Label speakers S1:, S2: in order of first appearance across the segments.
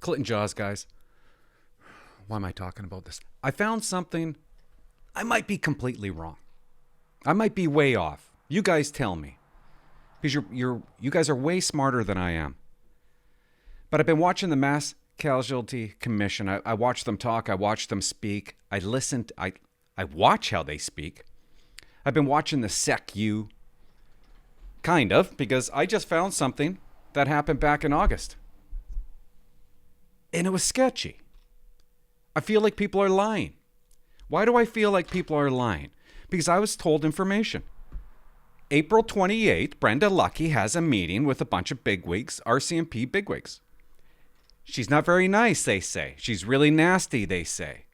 S1: Clinton Jaws, guys. Why am I talking about this? I found something. I might be completely wrong. I might be way off. You guys tell me. Because you guys are way smarter than I am. But I've been watching the Mass Casualty Commission. I watch them talk. I watch them speak. I listen. I watch how they speak. I've been watching the SECU. Kind of, because I just found something that happened back in August. And it was sketchy. I feel like people are lying. Why do I feel like people are lying? Because I was told information. April 28th, Brenda Lucki has a meeting with a bunch of bigwigs, RCMP bigwigs. She's not very nice, they say. She's really nasty, they say.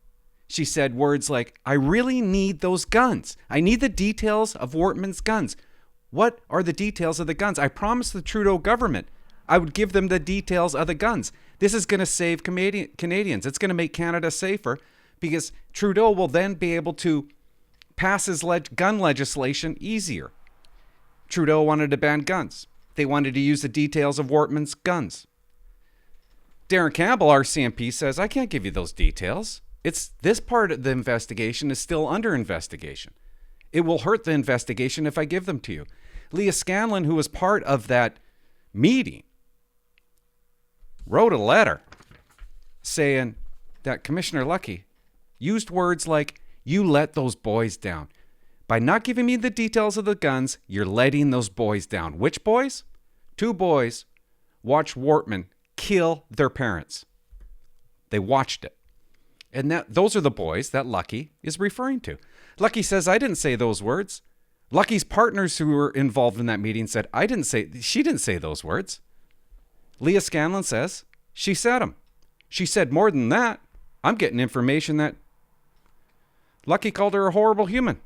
S1: She said words like, I really need those guns. I need the details of Wortman's guns. What are the details of the guns? I promised the Trudeau government I would give them the details of the guns. This is going to save Canadians. It's going to make Canada safer because Trudeau will then be able to pass his gun legislation easier. Trudeau wanted to ban guns. They wanted to use the details of Wortman's guns. Darren Campbell, RCMP, says, I can't give you those details. This part of the investigation is still under investigation. It will hurt the investigation if I give them to you. Leah Scanlan, who was part of that meeting, wrote a letter saying that Commissioner Lucki used words like, you let those boys down. By not giving me the details of the guns, you're letting those boys down. Which boys? 2 boys watched Wortman kill their parents. They watched it. And those are the boys that Lucki is referring to. Lucki says, I didn't say those words. Lucki's partners who were involved in that meeting said, she didn't say those words. Leah Scanlan says, she said them. She said more than that. I'm getting information that Lucki called her a horrible human.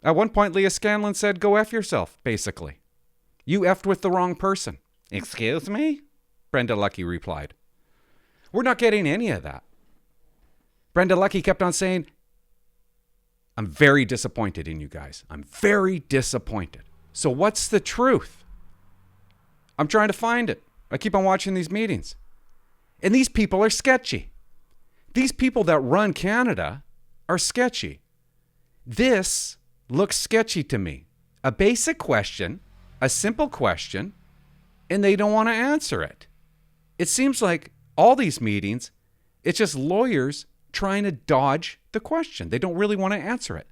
S1: At one point, Leah Scanlan said, go F yourself, basically. You effed with the wrong person. Excuse me? Brenda Lucki replied. We're not getting any of that. Brenda Lucki kept on saying, I'm very disappointed in you guys. I'm very disappointed. So what's the truth? I'm trying to find it. I keep on watching these meetings. And these people are sketchy. These people that run Canada are sketchy. This looks sketchy to me. A basic question, a simple question, and they don't want to answer it. It seems like all these meetings, it's just lawyers trying to dodge the question. They don't really want to answer it.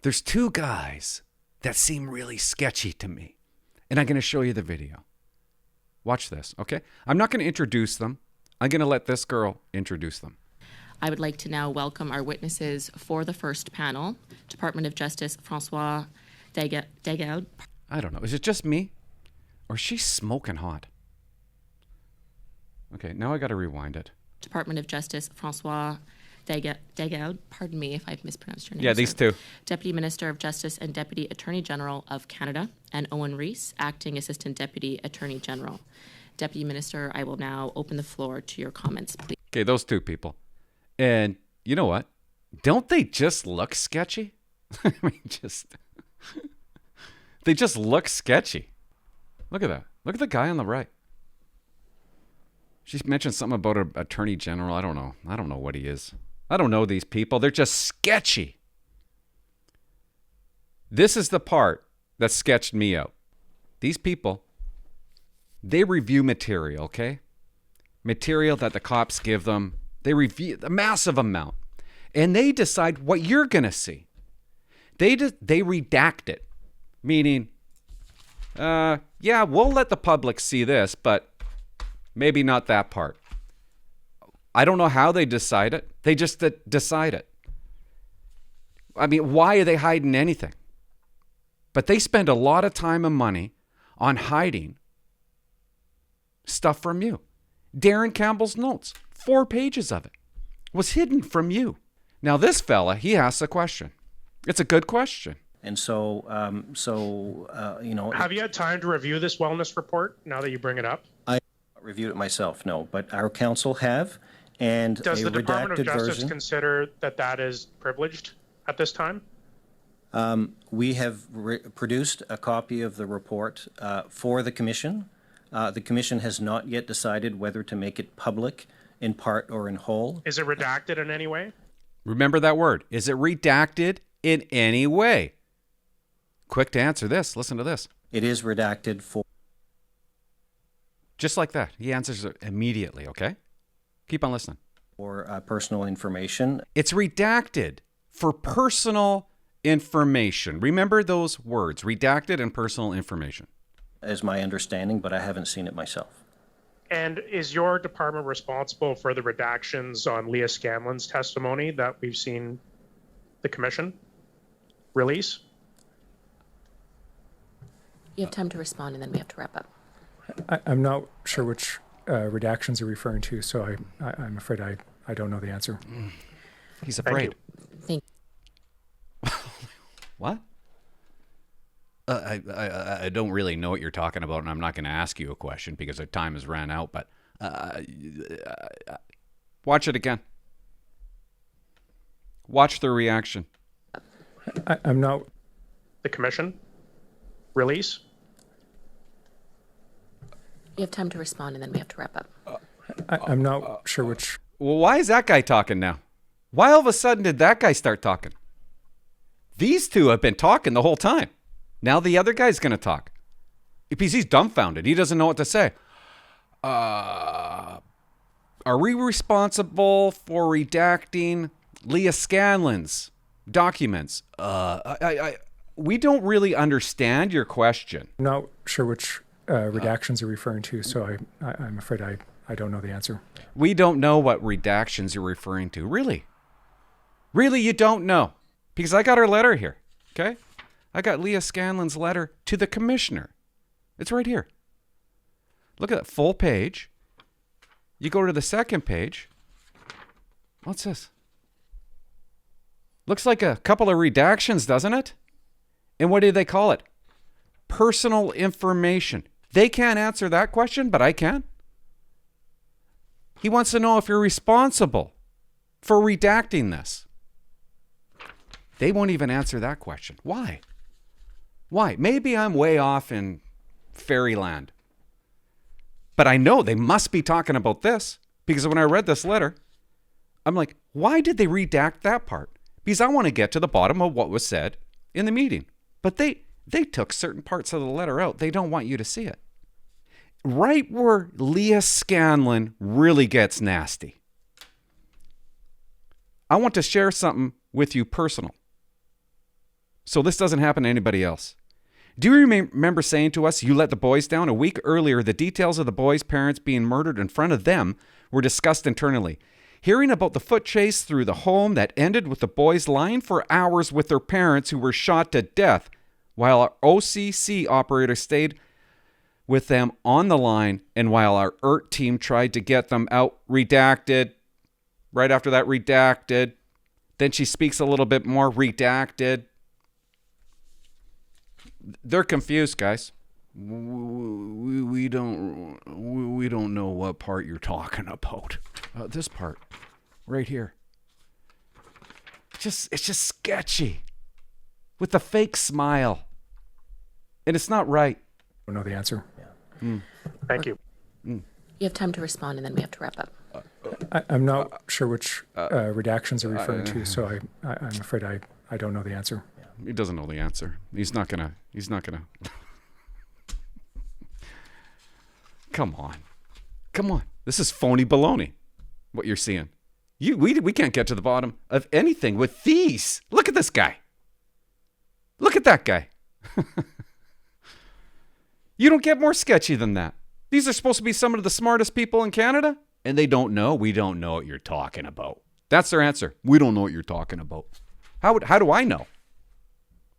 S1: There's 2 guys that seem really sketchy to me, and I'm going to show you the video. Watch this, okay? I'm not going to introduce them. I'm going to let this girl introduce them.
S2: I would like to now welcome our witnesses for the first panel. Department of Justice, François Degel.
S1: I don't know. Is it just me? Or is she smoking hot? Okay, now I got to rewind it.
S2: Department of Justice, François Degel. Pardon me if I've mispronounced your name.
S1: Yeah, these 2.
S2: Deputy Minister of Justice and Deputy Attorney General of Canada, and Owen Rees, Acting Assistant Deputy Attorney General. Deputy Minister, I will now open the floor to your comments, please.
S1: Okay, those 2 people. And you know what? Don't they just look sketchy? I mean, they just look sketchy. Look at that. Look at the guy on the right. She mentioned something about an attorney general. I don't know. I don't know what he is. I don't know these people. They're just sketchy. This is the part that sketched me out. These people, they review material, okay? Material that the cops give them. They review a massive amount. And they decide what you're going to see. They redact it. Meaning, yeah, we'll let the public see this, but maybe not that part. I don't know how they decide it. They just decide it. I mean, why are they hiding anything? But they spend a lot of time and money on hiding stuff from you. Darren Campbell's notes, 4 pages of it, was hidden from you. Now this fella, he asks a question. It's a good question.
S3: And so, you know...
S4: Have you had time to review this wellness report now that you bring it up?
S3: I reviewed it myself, no, but our counsel have, and
S4: does the Department of Justice
S3: version,
S4: consider that is privileged at this time?
S3: We have produced a copy of the report for the Commission. The commission has not yet decided whether to make it public in part or in whole.
S4: Is it redacted in any way?
S1: Remember that word. Is it redacted in any way? Quick to answer this. Listen to this.
S3: It is redacted for
S1: Just like that. He answers it immediately, okay? Keep on listening.
S3: personal information.
S1: It's redacted for personal information. Remember those words, redacted and personal information.
S3: Is my understanding, but I haven't seen it myself.
S4: And is your department responsible for the redactions on Leah Scanlan's testimony that we've seen the commission release?
S2: You have time to respond, and then we have to wrap up.
S5: I'm not sure which redactions you're referring to, so I'm afraid I don't know the answer.
S1: He's afraid.
S2: Thank
S1: What? I don't really know what you're talking about, and I'm not going to ask you a question because our time has ran out, but watch it again. Watch the reaction.
S5: I'm not.
S4: The commission release?
S2: You have time to respond, and then we have to wrap up.
S5: I'm not sure which.
S1: Well, why is that guy talking now? Why all of a sudden did that guy start talking? These two have been talking the whole time. Now the other guy's going to talk. Because he's dumbfounded. He doesn't know what to say. Are we responsible for redacting Leah Scanlan's documents? We don't really understand your question.
S5: I'm not sure which redactions you're referring to, so I'm afraid I don't know the answer.
S1: We don't know what redactions you're referring to. Really? Really, you don't know? Because I got her letter here, okay? I got Leah Scanlan's letter to the commissioner. It's right here. Look at that full page. You go to the second page. What's this? Looks like a couple of redactions, doesn't it? And what do they call it? Personal information. They can't answer that question, but I can. He wants to know if you're responsible for redacting this. They won't even answer that question. Why? Why? Maybe I'm way off in fairyland. But I know they must be talking about this because when I read this letter, I'm like, why did they redact that part? Because I want to get to the bottom of what was said in the meeting. But they took certain parts of the letter out. They don't want you to see it. Right where Leah Scanlan really gets nasty. I want to share something with you personal. So this doesn't happen to anybody else. Do you remember saying to us, you let the boys down? A week earlier, the details of the boys' parents being murdered in front of them were discussed internally. Hearing about the foot chase through the home that ended with the boys lying for hours with their parents who were shot to death while our OCC operator stayed with them on the line and while our ERT team tried to get them out. Redacted. Right after that, redacted. Then she speaks a little bit more, redacted. They're confused, guys. We don't know what part you're talking about. This part, right here. It's just sketchy, with the fake smile, and it's not right.
S5: I don't know the answer.
S4: Thank you.
S2: You have time to respond, and then we have to wrap up.
S5: I'm not sure which redactions you're referring to, so I'm afraid I don't know the answer.
S1: He doesn't know the answer. He's not gonna. Come on. This is phony baloney. What you're seeing. We can't get to the bottom of anything with these. Look at this guy. Look at that guy. You don't get more sketchy than that. These are supposed to be some of the smartest people in Canada, and they don't know. We don't know what you're talking about. That's their answer. We don't know what you're talking about. How do I know?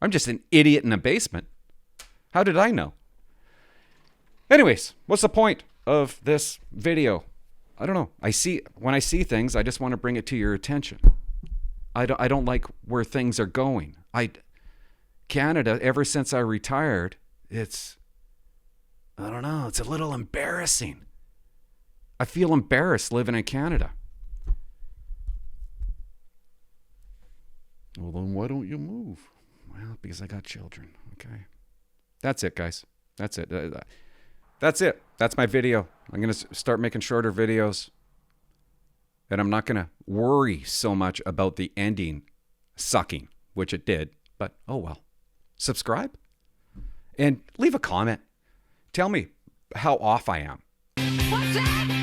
S1: I'm just an idiot in a basement. How did I know? Anyways, what's the point of this video? I don't know. When I see things, I just want to bring it to your attention. I don't like where things are going. Canada, ever since I retired, it's a little embarrassing. I feel embarrassed living in Canada. Well, then why don't you move? Well, because I got children. Okay. That's it, guys. That's it. That's it. That's my video. I'm going to start making shorter videos. And I'm not going to worry so much about the ending sucking, which it did. But oh well. Subscribe and leave a comment. Tell me how off I am.
S6: What's that?